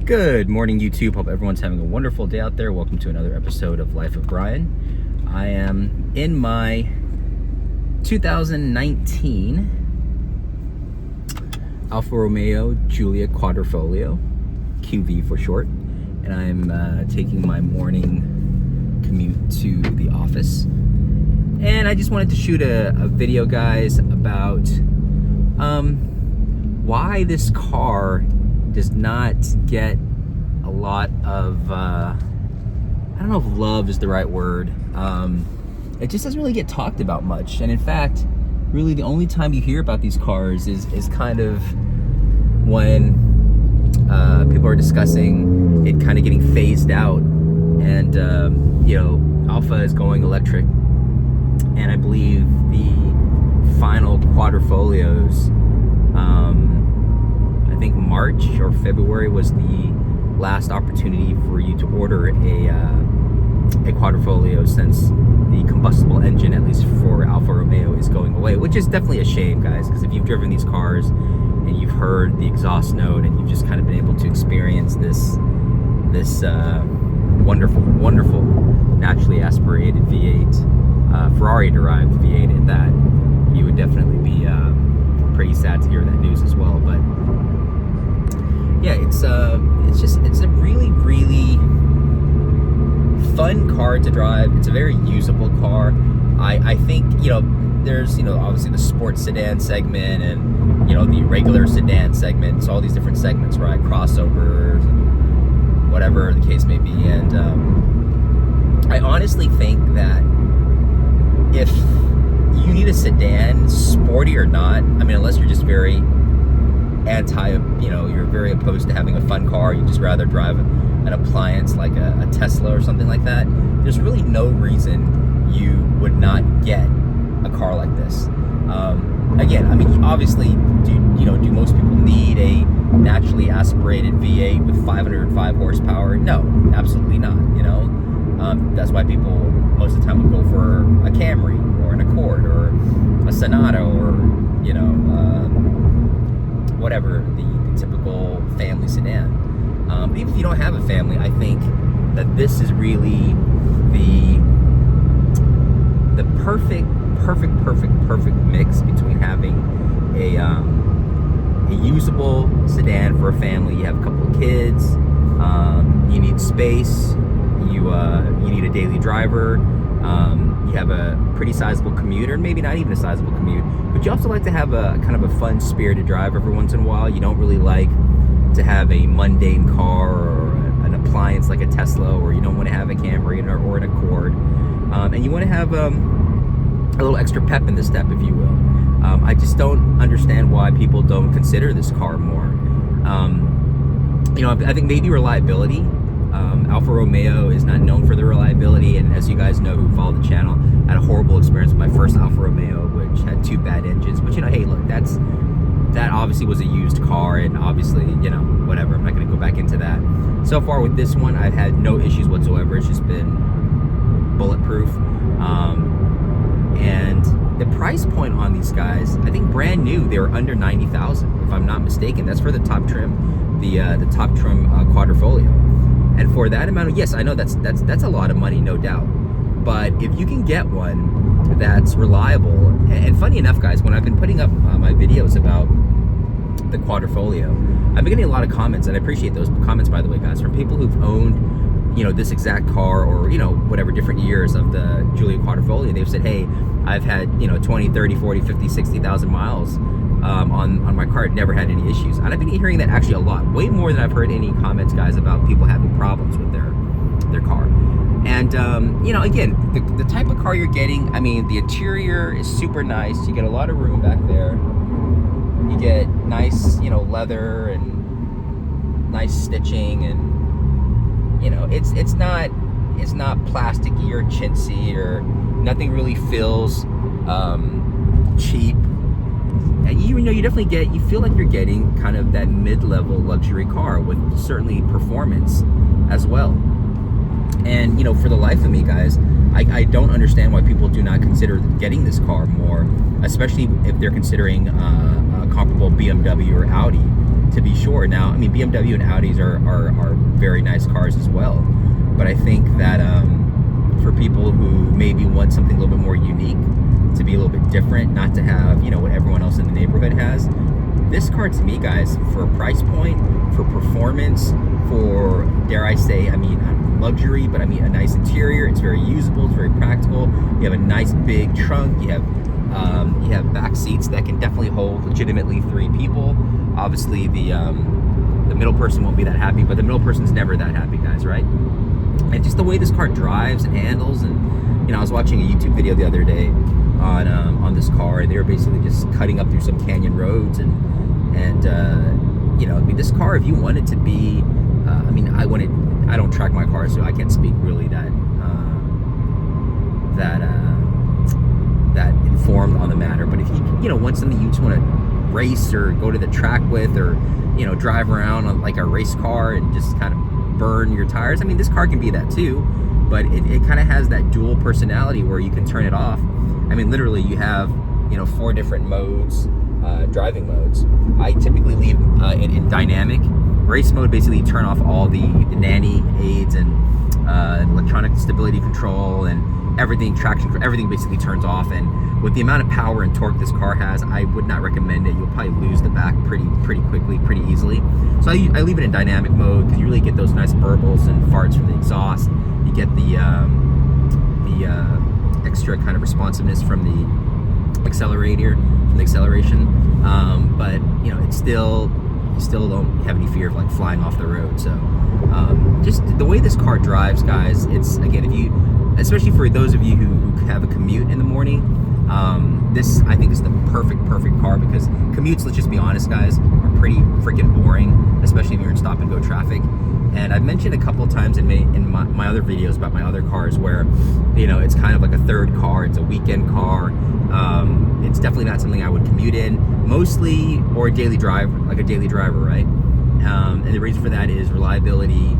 Good morning, YouTube. Hope everyone's having a wonderful day out there. Welcome to another episode of Life of Brian. I am in my 2019 Alfa Romeo Giulia Quadrifoglio, QV for short, and I'm taking my morning commute to the office. And I just wanted to shoot a video, guys, about why this car does not get a lot of, I don't know if love is the right word. It just doesn't really get talked about much. And in fact, really the only time you hear about these cars is kind of when people are discussing it kind of getting phased out. And, you know, Alfa is going electric. And I believe the final Quadrifoglios, I think March or February was the last opportunity for you to order a Quadrifoglio, since the combustible engine, at least for Alfa Romeo, is going away, which is definitely a shame, guys, because if you've driven these cars and you've heard the exhaust note and you've just kind of been able to experience this wonderful naturally aspirated V8, Ferrari-derived V8 at that, you would definitely be pretty sad to hear that news as well. But yeah, it's a really fun car to drive. It's a very usable car. I think, you know, there's, you know, obviously the sports sedan segment and, you know, the regular sedan segment. So all these different segments, right? Crossovers and whatever the case may be. And I honestly think that if you need a sedan, sporty or not, I mean, unless you're just very you're very opposed to having a fun car, you just rather drive an appliance like a Tesla or something like that, there's really no reason you would not get a car like this. Again, I mean, obviously, do most people need a naturally aspirated V8 with 505 horsepower? No, absolutely not. You know, that's why people most of the time would go for a Camry or an Accord or a Sonata or, you know, whatever the typical family sedan. But even if you don't have a family, I think that this is really the perfect mix between having a usable sedan for a family. You have a couple of kids, you need space, you need a daily driver, you have a pretty sizable commute, or maybe not even a sizable commute, but you also like to have a kind of a fun, spirited drive every once in a while. You don't really like to have a mundane car or an appliance like a Tesla, or you don't want to have a Camry or an Accord, and you want to have a little extra pep in the step, if you will. I just don't understand why people don't consider this car more. You know, I think maybe reliability. Alfa Romeo is not known for their reliability, and as you guys know who follow the channel, I had a horrible experience with my first Alfa Romeo, which had 2 bad engines. But, you know, hey, look, that obviously was a used car, and obviously, you know, whatever, I'm not going to go back into that. So far with this one, I've had no issues whatsoever. It's just been bulletproof. And the price point on these guys, I think brand new, they were under 90,000, if I'm not mistaken. That's for the top trim, the top trim Quadrifoglio. And for that amount of, yes, I know that's a lot of money, no doubt. But if you can get one that's reliable, and funny enough, guys, when I've been putting up my videos about the Quadrifoglio, I've been getting a lot of comments, and I appreciate those comments, by the way, guys, from people who've owned, you know, this exact car, or, you know, whatever different years of the Giulia Quadrifoglio. They've said, hey, I've had, you know, 20, 30, 40, 50, 60,000 miles on my car, never had any issues. And I've been hearing that actually a lot, way more than I've heard any comments, guys, about people having problems with their car. And you know, again, the type of car you're getting, I mean, the interior is super nice. You get a lot of room back there. You get nice, you know, leather and nice stitching, and, you know, it's not plasticky or chintzy, or nothing really feels cheap. And you know, you feel like you're getting kind of that mid-level luxury car with certainly performance as well. And, you know, for the life of me, guys, I don't understand why people do not consider getting this car more, especially if they're considering a comparable BMW or Audi to be sure. Now, I mean, BMW and Audis are very nice cars as well, but I think that for people who maybe want something a little bit more unique, to be a little bit different, not to have, you know, what everyone else in the neighborhood has, this car to me, guys, for a price point, for performance, for, dare I say, I mean, luxury, but I mean a nice interior, it's very usable, it's very practical. You have a nice big trunk, you have back seats that can definitely hold legitimately 3 people. Obviously the middle person won't be that happy, but the middle person's never that happy, guys, right? And just the way this car drives and handles, and you know, I was watching a YouTube video the other day on this car, and they were basically just cutting up through some canyon roads, and you know, I mean, this car, if you want it to be, I mean, I don't track my cars, so I can't speak really that informed on the matter. But if you know, want something you just want to race or go to the track with, or you know, drive around on like a race car and just kind of burn your tires, I mean, this car can be that too. But it kind of has that dual personality where you can turn it off. I mean, literally, you have, you know, 4 different modes, driving modes. I typically leave in dynamic. Race mode, basically you turn off all the nanny aids and electronic stability control and everything, traction, everything basically turns off. And with the amount of power and torque this car has, I would not recommend it. You'll probably lose the back pretty quickly, pretty easily. So I leave it in dynamic mode because you really get those nice burbles and farts from the exhaust. You get the extra kind of responsiveness from the accelerator, from the acceleration. But you know, it's still, you still don't have any fear of like flying off the road. So just the way this car drives, guys, it's, again, if you, especially for those of you who have a commute in the morning, this I think is the perfect car, because commutes, let's just be honest, guys, are pretty freaking boring, especially if you're in stop and go traffic. And I've mentioned a couple times in my other videos about my other cars where, you know, it's kind of like a third car, it's a weekend car. It's definitely not something I would commute in, mostly, or a daily drive, like a daily driver, right? And the reason for that is reliability,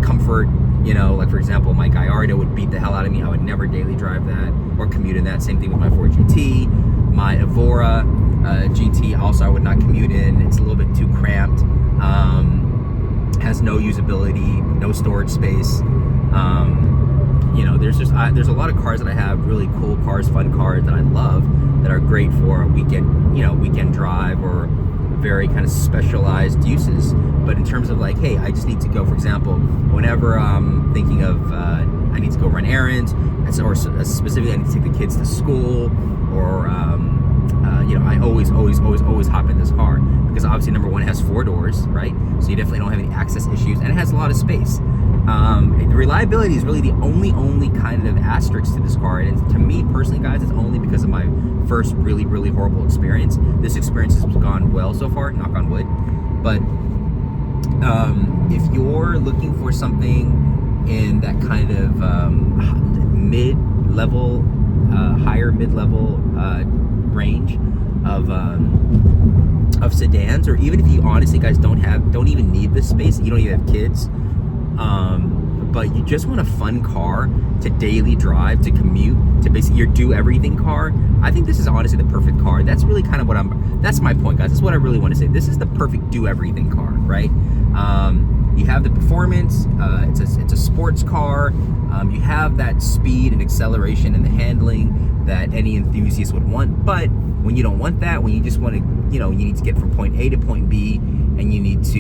comfort. You know, like for example, my Gallardo would beat the hell out of me. I would never daily drive that or commute in that. Same thing with my Ford GT, my Evora GT. Also, I would not commute in. It's a little bit too cramped. Has no usability, no storage space. You know, there's a lot of cars that I have, really cool cars, fun cars that I love, that are great for a weekend, you know, weekend drive or very kind of specialized uses. But in terms of like, hey, I just need to go, for example, whenever I'm thinking of I need to go run errands, or specifically I need to take the kids to school, or you know, I always hop in this car, because obviously, number one, it has 4 doors, right? So you definitely don't have any access issues, and it has a lot of space. The reliability is really the only kind of asterisk to this car, and to me personally, guys, it's only because of my first really horrible experience. This experience has gone well so far, knock on wood. But if you're looking for something in that kind of mid-level, higher mid-level range of sedans, or even if you honestly, guys, don't even need this space, you don't even have kids, but you just want a fun car to daily drive, to commute, to basically your do everything car, I think this is honestly the perfect car. That's really kind of what that's my point, guys. That's what I really want to say. This is the perfect do everything car, right? You have the performance, it's a sports car, you have that speed and acceleration and the handling that any enthusiast would want. But when you don't want that, when you just want to, you know, you need to get from point A to point B, and you need to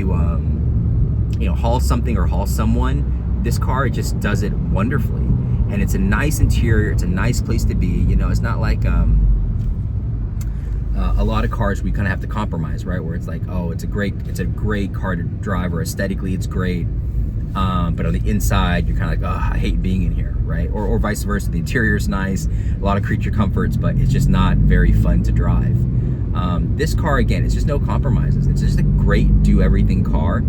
you know, haul something or haul someone, this car, it just does it wonderfully. And it's a nice interior, it's a nice place to be. You know, it's not like a lot of cars we kind of have to compromise, right? Where it's like, oh, it's a great car to drive, or aesthetically it's great, but on the inside you're kind of like, oh, I hate being in here, right? Or vice versa. The interior is nice, a lot of creature comforts, but it's just not very fun to drive. This car, again, it's just no compromises. It's just a great do everything car.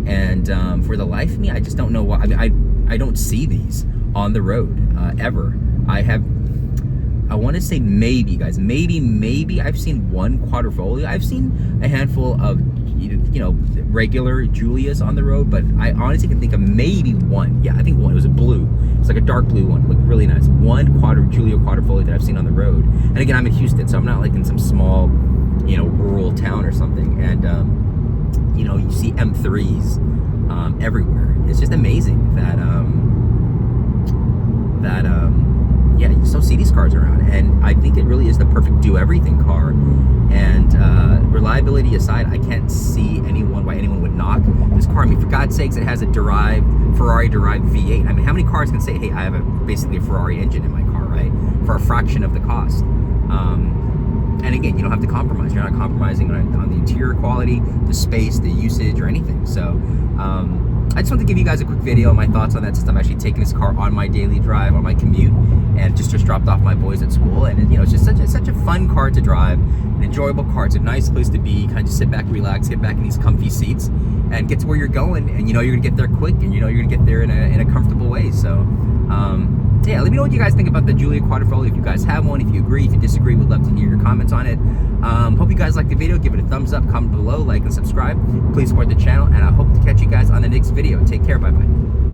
And for the life of me, I just don't know why. I mean, I don't see these on the road ever. I want to say maybe, guys, maybe I've seen one Quadrifoglio. I've seen a handful of, you know, regular Giulias on the road, but I honestly can think of maybe one. Yeah, I think one. It was a blue. It's like a dark blue one. It looked really nice. One Giulia Quadrifoglio that I've seen on the road. And again, I'm in Houston, so I'm not like in some small, you know, rural town or something. And you know, you see M3s everywhere. It's just amazing that yeah, you still see these cars around, and I think it really is the perfect do-everything car. And reliability aside, I can't see why anyone would knock this car. I mean, for God's sakes, it has a Ferrari-derived V8. I mean, how many cars can say, hey, I have basically a Ferrari engine in my car, right? For a fraction of the cost. And again, you don't have to compromise. You're not compromising on the interior quality, the space, the usage, or anything. So I just wanted to give you guys a quick video on my thoughts on that, since I'm actually taking this car on my daily drive, on my commute, and just dropped off my boys at school. And you know, it's just such a fun car to drive, an enjoyable car. It's a nice place to be, kind of just sit back, relax, get back in these comfy seats, and get to where you're going. And you know you're gonna get there quick, and you know you're gonna get there in a comfortable way. So yeah, let me know what you guys think about the Giulia Quadrifoglio. If you guys have one, if you agree, if you disagree, we'd love to hear your comments on it. Hope you guys liked the video. Give it a thumbs up, comment below, like and subscribe. Please support the channel, and I hope to catch you guys on the next video. Take care. Bye bye.